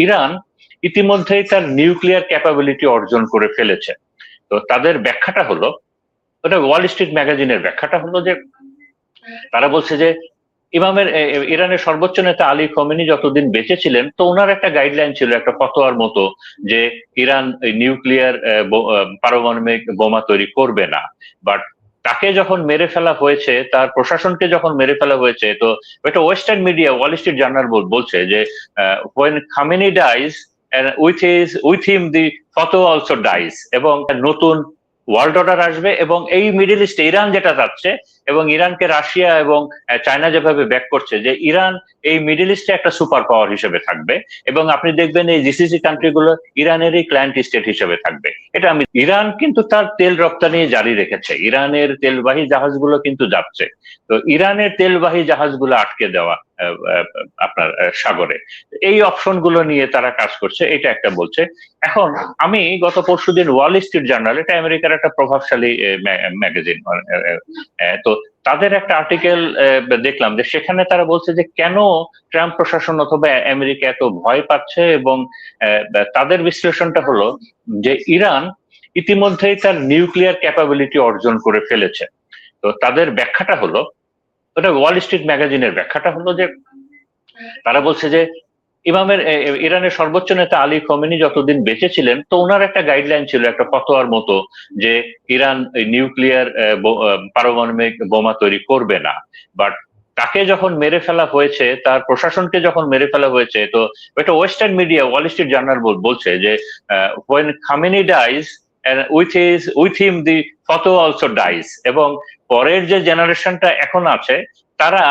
Iran ইতিমধ্যেই তার nuclear capability অর্জন করে ফেলেছে। তো তাদের ব্যাখ্যাটা হলো, ওটা ওয়াল স্ট্রিট ম্যাগাজিনের ব্যাখ্যাটা হলো যে তারা বলছে যে ইরানের সর্বোচ্চ নেতা আলী খমেনি যতদিন বেঁচে ছিলেন, তো ওনার একটা গাইডলাইন ছিল, একটা ফতোয়ার মতো, যে ইরান নিউক্লিয়ার পারমাণবিক বোমা তৈরি করবে না। বাট তাকে যখন মেরে ফেলা হয়েছে, তার প্রশাসনকে যখন মেরে ফেলা হয়েছে, তো এটা western media, Wall Street Journal বলছে যে when Khamenei dies with him the ফতোয়া অলসো ডাইজ, এবং নতুন ওয়ার্ল্ড অর্ডার আসবে। এবং এই মিডল ইস্টে ইরান যেটা যাচ্ছে, এবং ইরানকে রাশিয়া এবং চায়না যেভাবে ব্যাক করছে, যে ইরান এই মিডল ইস্টে একটা সুপার পাওয়ার হিসেবে থাকবে, এবং আপনি দেখবেন এই জিসিসি কান্ট্রি গুলো ইরানেরই ক্লায়েন্ট স্টেট হিসেবে থাকবে। এটা ইরান কিন্তু তার তেল রপ্তানি জারি রেখেছে, ইরানের তেলবাহী জাহাজগুলো কিন্তু যাচ্ছে। তো ইরানের তেলবাহী জাহাজগুলো আটকে দেওয়া আপনার সাগরে, এই অপশন গুলো নিয়ে তারা কাজ করছে, এটা একটা বলছে। এখন আমি গত পরশুদিন ওয়াল স্ট্রিট জার্নাল, এটা আমেরিকার একটা প্রভাবশালী ম্যাগাজিন, তো তাদের একটা আর্টিকেল দেখলাম, যে সেখানে তারা বলছে যে কেন ট্রাম্প প্রশাসন অথবা আমেরিকা এত ভয় পাচ্ছে, এবং তাদের বিশ্লেষণটা হলো যে ইরান ইতিমধ্যেই তার নিউক্লিয়ার ক্যাপাবিলিটি অর্জন করে ফেলেছে। তো তাদের ব্যাখ্যাটা হলো, ওটা ওয়াল স্ট্রিট ম্যাগাজিনের ব্যাখ্যাটা হলো যে তারা বলছে যে ইরানের সর্বোচ্চ নেতা আলী খমেনি যতদিন বেঁচে ছিলেন, তো ওনার একটা গাইডলাইন ছিল, একটা ফতোয়ার মতো, যে ইরান নিউক্লিয়ার পারমাণবিক বোমা তৈরি করবে না। বাট তাকে যখন মেরে ফেলা হয়েছে, তার প্রশাসনকে যখন মেরে ফেলা হয়েছে, তো এটা western media, Wall Street Journal বলছে যে when Khamenei dies with him the ফতোয়া অলসো ডাইজ, এবং পরের যে জেনারেশনটা এখন আছে, তারা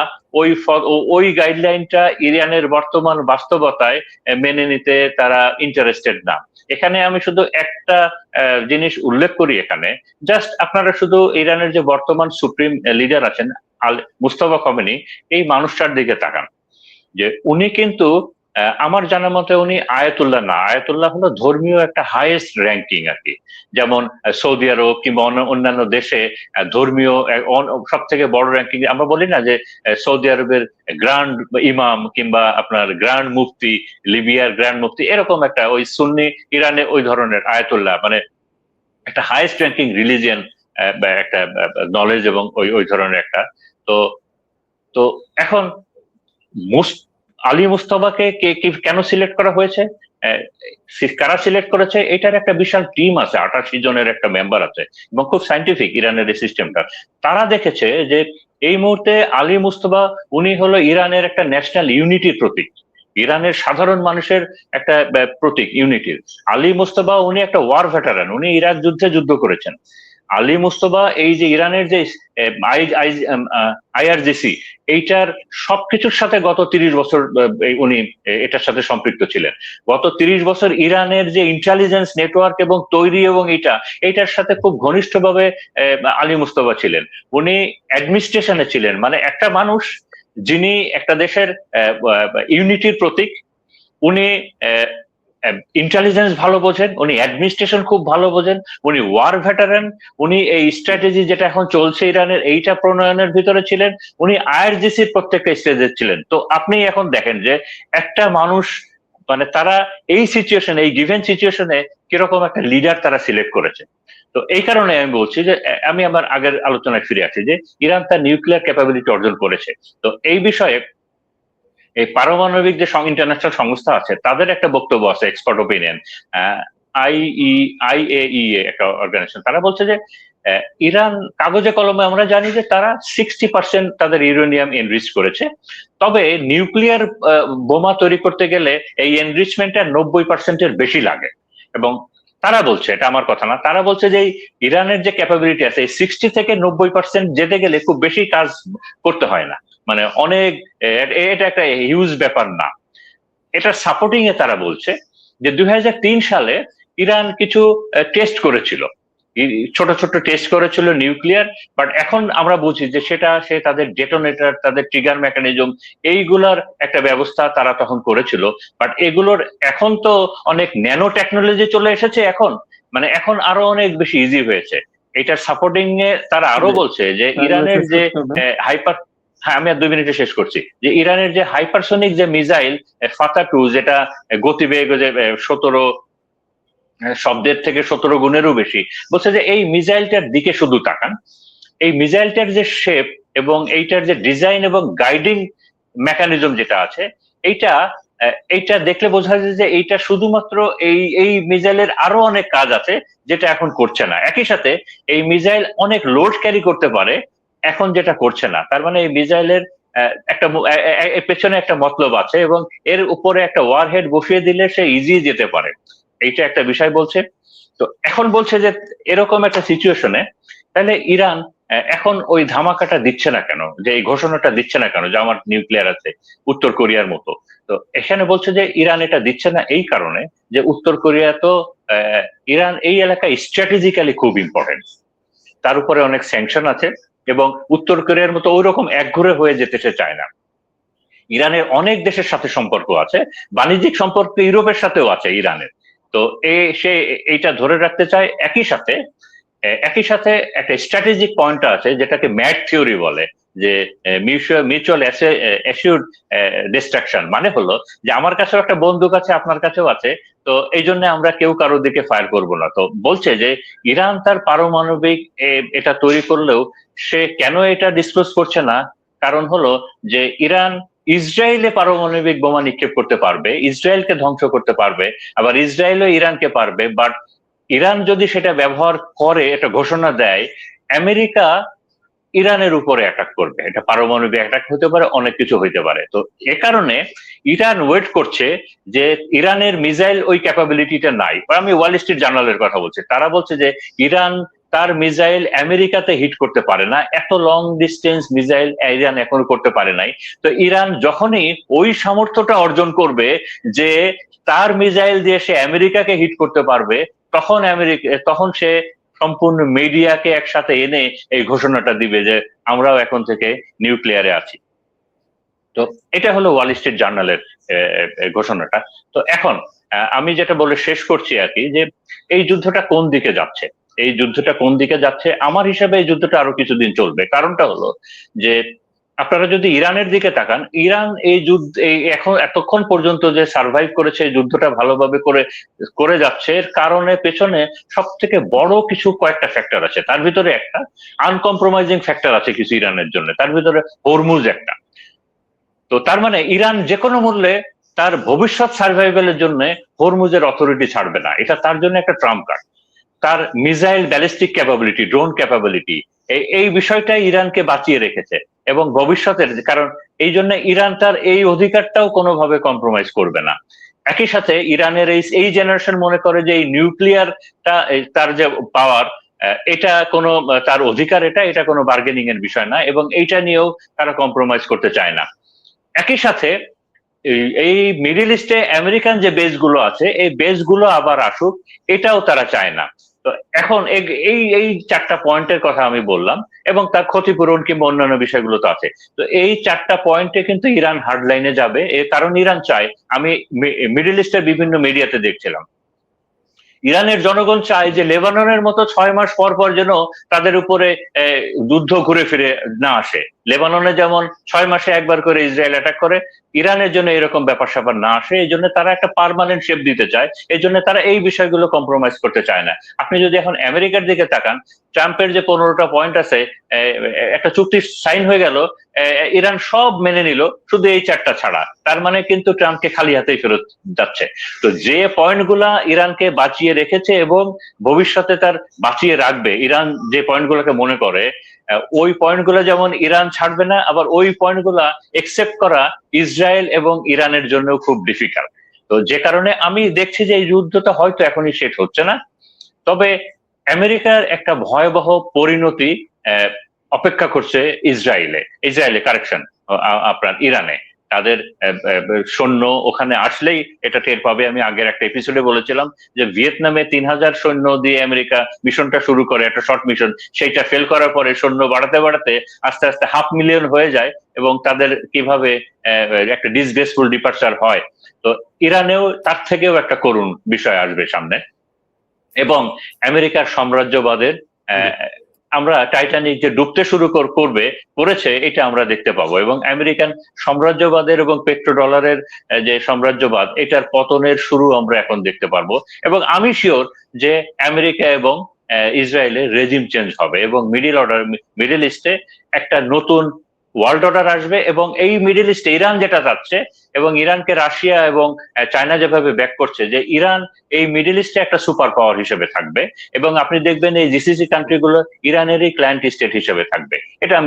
ওই গাইডলাইনটা ইরানের বর্তমান বাস্তবতায় মেনে নিতে তারা ইন্টারেস্টেড না। এখানে আমি শুধু একটা জিনিস উল্লেখ করি, এখানে জাস্ট আপনারা শুধু ইরানের যে বর্তমান সুপ্রিম লিডার আছেন মুস্তফা খমেনি, এই মানুষটার দিকে তাকান, যে উনি কিন্তু আমার জানা মতে উনি আয়াতুল্লাহ না, আয়াতুল্লাহ হলো ধর্মীয় একটা হাইয়েস্ট র্যাঙ্কিং আর কি। যেমন সৌদি আরব কিংবা অন্যান্য দেশে ধর্মীয় সব থেকে বড় র্যাঙ্কিং, আমরা বলি না যে সৌদি আরবের গ্র্যান্ড ইমাম কিংবা আপনার গ্র্যান্ড মুফতি, লিবিয়ার গ্র্যান্ড মুফতি, এরকম একটা ওই সুন্নি ইরানে ওই ধরনের আয়াতুল্লাহ, মানে একটা হাইয়েস্ট র্যাঙ্কিং রিলিজিয়ান, একটা নলেজ, এবং ওই ধরনের একটা। তো তো এখন আলী মুস্তফাকে কেন সিলেক্ট করা হয়েছে, কারা সিলেক্ট করেছে, এটার একটা বিশাল টিম আছে, 88 জনের একটা মেম্বার আছে, এবং খুব সাইন্টিফিক ইরানের এই সিস্টেমটা। তারা দেখেছে যে এই মুহূর্তে আলী মুস্তফা উনি হলো ইরানের একটা ন্যাশনাল ইউনিটির প্রতীক, ইরানের সাধারণ মানুষের একটা প্রতীক ইউনিটির। আলী মুস্তফা উনি একটা ওয়ার ভেটারান, উনি ইরাক যুদ্ধে যুদ্ধ করেছেন। আলী মুস্তফা এই যে ইরানের যে আইআরজিসি, এইটার সবকিছুর সাথে গত 30 বছর উনি এটার সাথে সম্পৃক্ত ছিলেন। গত 30 বছর ইরানের যে ইন্টেলিজেন্স নেটওয়ার্ক এবং তৈরি, এবং এইটার সাথে খুব ঘনিষ্ঠভাবে আলী মুস্তফা ছিলেন। উনি অ্যাডমিনিস্ট্রেশনে ছিলেন, মানে একটা মানুষ যিনি একটা দেশের ইউনিটির প্রতীক, উনি ইন্টেলিজেন্স ভালো বোঝেন, উনি অ্যাডমিনিস্ট্রেশন খুব ভালো বোঝেন, উনি ওয়ার ভেটারান, উনি এই স্ট্র্যাটেজি যেটা এখন চলছে ইরানের, এইটা প্রণয়নের ভিতরে ছিলেন, উনি আইআরজিসির প্রত্যেকটা স্টেজে ছিলেন। তো আপনি এখন দেখেন যে একটা মানুষ, মানে তারা এই সিচুয়েশনে, এই গিভেন সিচুয়েশনে কিরকম একটা লিডার তারা সিলেক্ট করেছে। তো এই কারণে আমি বলছি যে আমি আমার আগের আলোচনায় ফিরে আসি, যে ইরান তার নিউক্লিয়ার ক্যাপাবিলিটি অর্জন করেছে। তো এই বিষয়ে এই পারমাণবিক যে ইন্টারন্যাশনাল সংস্থা আছে, তাদের একটা বক্তব্য আছে, এক্সপার্ট ওপিনিয়ন, আইএইএ একটা অর্গানাইজেশন, তারা বলছে যে ইরান কাগজে কলমে আমরা জানি যে তারা 60% তাদের ইউরেনিয়াম এনরিচ করেছে, তবে নিউক্লিয়ার বোমা তৈরি করতে গেলে এই এনরিচমেন্টটা 90%-এর বেশি লাগে। এবং তারা বলছে, এটা আমার কথা না, তারা বলছে যে ইরানের যে ক্যাপাবিলিটি আছে, এই 60 থেকে 90% যেতে গেলে খুব বেশি কাজ করতে হয় না, মানে অনেক, এটা একটা হিউজ ব্যাপার না। এটা সাপোর্টিং এ তারা বলছে যে 2003 সালে ইরান কিছু টেস্ট করেছিল, ছোট ছোট টেস্ট করেছিল নিউক্লিয়ার, বাট এখন আমরা বুঝি যে সে তাদের ডেটোনেটর, তাদের ট্রিগার মেকানিজম, এইগুলার একটা ব্যবস্থা তারা তখন করেছিল। বাট এগুলোর এখন তো অনেক ন্যানো টেকনোলজি চলে এসেছে, এখন মানে এখন আরো অনেক বেশি ইজি হয়েছে। এটার সাপোর্টিং এ তারা আরো বলছে যে ইরানের যে হাইপার হ্যাঁ, আমি আর 2 মিনিটে শেষ করছি। যে ইরানের যে হাইপারসোনিক যে মিসাইল ফাতা 2, যেটা গতিবেগ যে 17 শব্দের থেকে 17 গুণেরও বেশি, বলছে যে এই মিসাইলটার দিকে শুধু তাকান। এই মিসাইলটার যে শেপ এবং এইটার যে ডিজাইন এবং গাইডিং মেকানিজম যেটা আছে, এইটা এইটা দেখলে বোঝা যায় যে এইটা শুধুমাত্র এই এই মিসাইলের আরো অনেক কাজ আছে যেটা এখন করছে না। একই সাথে এই মিসাইল অনেক লোড ক্যারি করতে পারে, এখন যেটা করছে না। তার মানে এই মিসাইলের একটা পেছনে একটা মতলব আছে, এবং এর উপরে একটা ওয়ারহেড বসিয়ে দিলে সে ইজি যেতে পারে, এইটা একটা বিষয় বলছে। তো এখন বলছে যে এরকম একটা সিচুয়েশনে তাহলে ইরান এখন ওই ধামাকাটা দিচ্ছে না কেন, যে এই ঘোষণাটা দিচ্ছে না কেন যে আমার নিউক্লিয়ার আছে উত্তর কোরিয়ার মতো। তো এখানে বলছে যে ইরান এটা দিচ্ছে না এই কারণে যে উত্তর কোরিয়া তো ইরান এই এলাকায় স্ট্র্যাটেজিক্যালি খুব ইম্পর্টেন্ট, তার উপরে অনেক স্যাংশন আছে, এবং উত্তর কোরিয়ার মতো ওই রকম একঘরে হয়ে যেতে সে চায় না। ইরানের অনেক দেশের সাথে সম্পর্ক আছে, বাণিজ্যিক সম্পর্ক ইউরোপের সাথেও আছে ইরানের। তো সে এইটা ধরে রাখতে চায়। একই সাথে একটা স্ট্র্যাটেজিক পয়েন্ট আছে যেটাকে ম্যাড থিওরি বলে, যে মিউচুয়াল অ্যাসিউরড ডিস্ট্রাকশন। মানে হলো যে আমার কাছেও একটা বন্দুক আছে, আপনার কাছেও আছে, তো এই জন্য আমরা কেউ কারোর দিকে ফায়ার করব না। তো বলছে যে ইরান তার পারমাণবিক এটা তৈরি করলেও সে কেন এটা ডিসক্লোজ করছে না, কারণ হলো যে ইরান ইসরায়েলে পারমাণবিক বোমা নিক্ষেপ করতে পারবে, ইসরায়েলকে ধ্বংস করতে পারবে, আবার ইসরায়েলও ইরানকে পারবে। বাট ইরান যদি সেটা ব্যবহার করে, এটা ঘোষণা দেয়, আমেরিকা ইরানের উপরে অ্যাটাক করবে। এটা পারমাণবিক অ্যাটাক হতে পারে, অনেক কিছু হইতে পারে। তো এ কারণে ইরান ওয়েট করছে যে ইরানের মিসাইল ওই ক্যাপাবিলিটিটা নাই। আমি ওয়াল স্ট্রিট জার্নালের কথা বলছি, তারা বলছে যে ইরান তার মিসাইল আমেরিকাতে হিট করতে পারে না, এত লং ডিস্টেন্স মিসাইল ইরান এখনো করতে পারে নাই। তো ইরান যখনই ওই সামর্থ্যটা অর্জন করবে যে তার মিসাইল দিয়ে সে আমেরিকাকে হিট করতে পারবে, তখন সে সম্পূর্ণ মিডিয়াকে একসাথে এনে এই ঘোষণাটা দিবে যে আমরাও এখন থেকে নিউক্লিয়ারে আছি। তো এটা হলো ওয়াল স্ট্রিট জার্নালের ঘোষণাটা। তো এখন আমি যেটা বলে শেষ করছি আর কি, যে এই যুদ্ধটা কোন দিকে যাচ্ছে, এই যুদ্ধটা কোন দিকে যাচ্ছে আমার হিসাবে এই যুদ্ধটা আরো কিছুদিন চলবে। কারণটা হলো যে আপনারা যদি ইরানের দিকে তাকান, ইরান এই যুদ্ধ এখন এতক্ষণ পর্যন্ত যে সার্ভাইভ করেছে, এই যুদ্ধটা ভালোভাবে করে করে যাচ্ছে, এর কারণে পেছনে সব থেকে বড় কিছু কয়েকটা ফ্যাক্টর আছে। তার ভিতরে একটা আনকম্প্রোমাইজিং ফ্যাক্টর আছে কিছু ইরানের জন্য, তার ভিতরে হরমুজ একটা। তো তার মানে ইরান যে কোনো মূল্যে তার ভবিষ্যৎ সার্ভাইভালের জন্য হরমুজের অথরিটি ছাড়বে না, এটা তার জন্য একটা ট্রাম্প কার্ড। তার missile ballistic capability, drone capability, এই বিষয়টাই ইরানকে বাঁচিয়ে রেখেছে এবং ভবিষ্যতের, কারণ এই জন্য ইরান তার এই অধিকারটাও কোনোভাবে কম্প্রোমাইজ করবে না। একই সাথে ইরানের এই জেনারেশন মনে করে যে এই নিউক্লিয়ারটা তার যে পাওয়ার, এটা কোনো তার অধিকার, এটা কোনো বার্গেনিং এর বিষয় না, এবং এইটা নিয়েও তারা কম্প্রোমাইজ করতে চায় না। একই সাথে এই মিডিল ইস্টে আমেরিকান যে বেস গুলো আছে, এই বেস গুলো আবার আসুক, এটাও তারা চায় না। তো এখন এই এই 4টা পয়েন্টের কথা আমি বললাম, এবং তার ক্ষতিপূরণ কিংবা অন্যান্য বিষয়গুলো তো আছে। তো এই 4টা পয়েন্টে কিন্তু ইরান হার্ডলাইনে যাবে, এর কারণ ইরান চায়, আমি মিডিল ইস্টের বিভিন্ন মিডিয়াতে দেখছিলাম, ইরানের জনগণ চায় যে লেবাননের মতো 6 মাস পর পর যেন তাদের উপরে যুদ্ধ ঘুরে ফিরে না আসে। লেবাননে যেমন 6 মাসে একবার করে ইসরায়েল অ্যাটাক করে, ইরানের জন্য এরকম ব্যাপার স্যাপার না আসে, এই জন্য তারা একটা পার্মানেন্ট শেপ দিতে চায়, এই জন্য তারা এই বিষয়গুলো কম্প্রোমাইজ করতে চায় না। আপনি যদি এখন আমেরিকার দিকে তাকান, ট্রাম্পের যে 15টা পয়েন্ট আছে, একটা চুক্তি সাইন হয়ে গেল, ইরান সব মেনে নিল শুধু এই 4টা ছাড়া। তার মানে কিন্তু ট্রাম্পকে খালি হাতেই ফেরত যাচ্ছে। তো যে পয়েন্টগুলা ইরানকে বাঁচিয়ে রেখেছে এবং ভবিষ্যতে তার বাঁচিয়ে রাখবে, ইরান যে পয়েন্টগুলোকে মনে করে, ওই পয়েন্টগুলো যেমন ইরান ছাড়বে না, আবার ওই পয়েন্টগুলা একসেপ্ট করা ইসরায়েল এবং ইরানের জন্য খুব ডিফিকাল্ট। তো যে কারণে আমি দেখছি যে এই যুদ্ধটা হয়তো এখনই শেষ হচ্ছে না, তবে আমেরিকার একটা ভয়াবহ পরিণতি অপেক্ষা করছে ইসরায়েলে কারেকশন, আপনার ইরানে তাদের সৈন্য ওখানে আসলেই এটা টের পাবে। আমি আগের একটা এপিসোডে বলেছিলাম যে ভিয়েতনামে 3000 সৈন্য দিয়ে আমেরিকা মিশনটা শুরু করে, একটা শর্ট মিশন, সেইটা ফেল করার পরে সৈন্য বাড়াতে বাড়াতে আস্তে আস্তে 500,000 হয়ে যায়, এবং তাদের কিভাবে একটা ডিসগ্রেসফুল ডিপার্চার হয়। তো ইরানেও তার থেকেও একটা করুণ বিষয় আসবে সামনে, এবং আমেরিকার সাম্রাজ্যবাদের আমরা টাইটানিক যে ডুবতে শুরু করেছে এটা আমরা দেখতে পাবো, এবং আমেরিকান সাম্রাজ্যবাদের এবং পেট্রোডলারের যে সাম্রাজ্যবাদ এটার পতনের শুরু আমরা এখন দেখতে পারবো। এবং আমি শিওর যে আমেরিকা এবং ইসরায়েলের রেজিম চেঞ্জ হবে এবং মিডল ইস্টে একটা নতুন ওয়ার্ল্ড অর্ডার আসবে। এবং এই মিডল ইস্টে ইরান যেটা চাচ্ছে, এবং ইরানকে রাশিয়া এবং চায়না যেভাবে ব্যাক করছে, যে ইরান এই মিডল ইস্টে একটা সুপার পাওয়ার হিসেবে থাকবে, এবং আপনি দেখবেন এই জিসিসি কান্ট্রিগুলো ইরানেরই ক্লায়েন্ট স্টেট হিসেবে থাকবে, এটা আমি